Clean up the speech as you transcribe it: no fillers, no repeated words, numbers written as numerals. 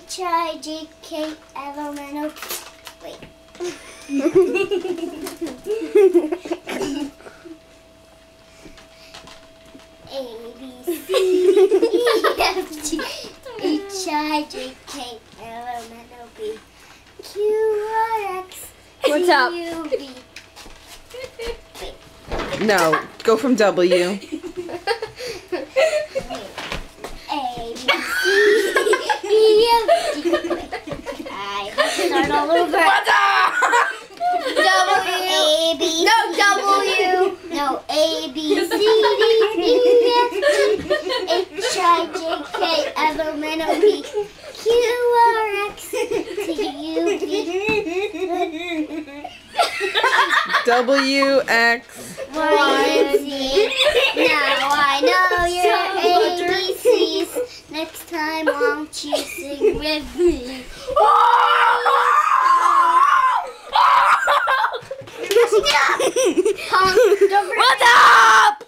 H-I-J-K-L-M-N-O. Wait. A-B-C-D-E-F-G H-I-J-K-L-M-N-O-P Q-R-X What's up? T-U-V. No, go from W. A-B-C-D-E-F-G. I have to start all over. W. No, W. No, A-B-C-D-E-F-G H-I-J-K-L-M-N-O-P Q-R-X T-U-V W-X. Y-Z. Now I know your ABCs. Next time, won't you sing with me? You're messing it up! Don't forget. What's up?